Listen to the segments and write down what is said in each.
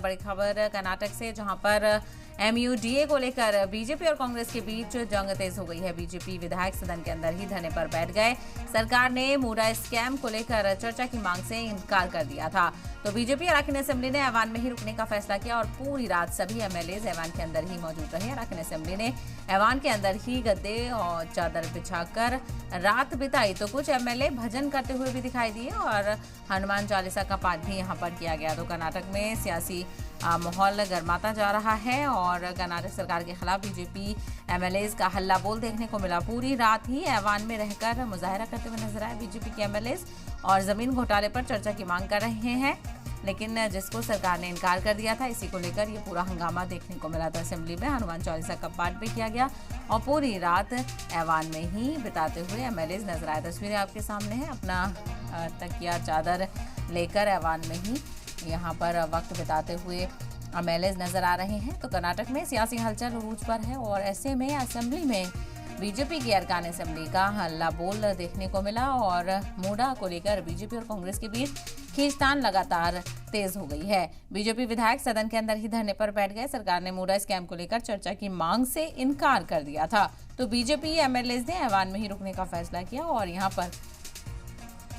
बड़ी खबर कर्नाटक से, जहां पर MUDA को लेकर बीजेपी और कांग्रेस के बीच जंग तेज हो गई है। बीजेपी विधायक सदन के अंदर ही धरने पर बैठ गए। सरकार ने मूडा स्कैम को लेकर चर्चा की मांग से इनकार कर दिया था। तो बीजेपी अराकान असेंबली ने ऐवान में ही रुकने का फैसला किया और पूरी रात सभी MLAs ऐवान के अंदर ही मौजूद रहे। अराकान असेंबली ने ऐवान के अंदर ही गद्दे और चादर बिछाकर रात बिताई। तो कुछ MLA भजन करते हुए भी दिखाई दिए और हनुमान चालीसा का पाठ भी यहाँ पर किया गया। तो कर्नाटक में सियासी माहौल गर्माता जा रहा है और कर्नाटक सरकार के खिलाफ बीजेपी MLAs का हल्ला बोल देखने को मिला। पूरी रात ही ऐवान में रहकर मुजाहरा करते हुए नजर आए बीजेपी के MLAs और जमीन घोटाले पर चर्चा की मांग कर रहे हैं, लेकिन जिसको सरकार ने इनकार कर दिया था, इसी को लेकर ये पूरा हंगामा देखने को मिला। था असेंबली में हनुमान चालीसा का पाठ भी किया गया और पूरी रात ऐवान में ही बिताते हुए MLAs नजर आए। तस्वीरें आपके सामने हैं, अपना तकिया चादर लेकर ऐवान में ही यहाँ पर वक्त बिताते हुए MLAs नजर आ रहे हैं। तो कर्नाटक में सियासी हलचल उरूज पर है और ऐसे में असेंबली में बीजेपी की अराकान असेंबली का हल्ला बोल देखने को मिला और मूडा को लेकर बीजेपी और कांग्रेस के बीच खींचतान लगातार तेज हो गई है। बीजेपी विधायक सदन के अंदर ही धरने पर बैठ गए। सरकार ने मूडा स्कैम को लेकर चर्चा की मांग से इनकार कर दिया था। तो बीजेपी MLAs ने ऐवान में ही रुकने का फैसला किया और यहाँ पर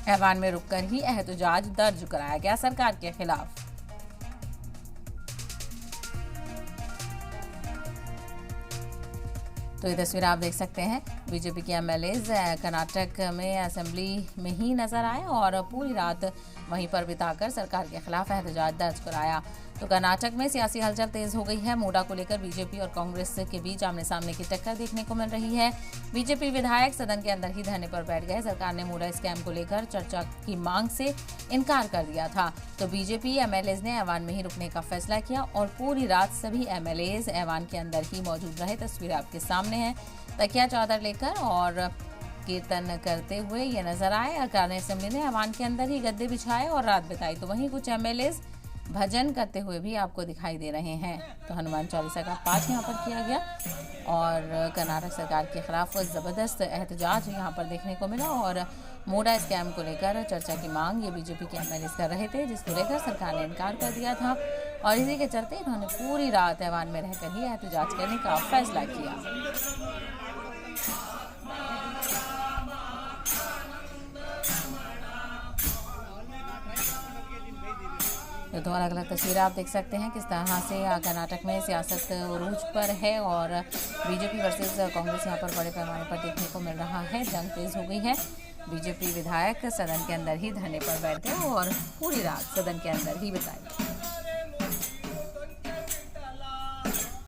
ऐवान में रुककर ही एहतजाज दर्ज कराया गया सरकार के खिलाफ। तो ये तस्वीर आप देख सकते हैं, बीजेपी के MLAs कर्नाटक में असेंबली में ही नजर आए और पूरी रात वहीं पर बिताकर सरकार के खिलाफ एहतजाज दर्ज कराया। तो कर्नाटक में सियासी हलचल तेज हो गई है। मूडा को लेकर बीजेपी और कांग्रेस के बीच आमने सामने की टक्कर देखने को मिल रही है। बीजेपी विधायक सदन के अंदर ही धरने पर बैठ गए। सरकार ने मूडा स्कैम को लेकर चर्चा की मांग से इनकार कर दिया था। तो बीजेपी MLAs ने ऐवान में ही रुकने का फैसला किया और पूरी रात सभी MLAs ऐवान के अंदर ही मौजूद रहे। तस्वीरें आपके सामने हैं, तकिया चादर लेकर और कीर्तन करते हुए ये नजर आए। अराकान असेंबली ने ऐवान के अंदर ही गद्दे बिछाए और रात बिताई। तो वहीं कुछ MLAs भजन करते हुए भी आपको दिखाई दे रहे हैं। तो हनुमान चालीसा का पाठ यहाँ पर किया गया और कर्नाटक सरकार के खिलाफ जबरदस्त एहतजाज यहाँ पर देखने को मिला और मूडा स्कैम को लेकर चर्चा की मांग ये बीजेपी के MLAs कर रहे थे, जिसको लेकर सरकार ने इनकार कर दिया था और इसी के चलते इन्होंने पूरी रात ऐवान में रहकर ही एहतजाज करने का फैसला किया। तो अलग अलग तस्वीरें आप देख सकते हैं किस तरह से कर्नाटक में सियासत उरूज पर है और बीजेपी वर्सेस कांग्रेस यहाँ पर बड़े पैमाने पर देखने को मिल रहा है। जंग तेज हो गई है। बीजेपी विधायक सदन के अंदर ही धरने पर बैठ गए और पूरी रात सदन के अंदर ही बिताई।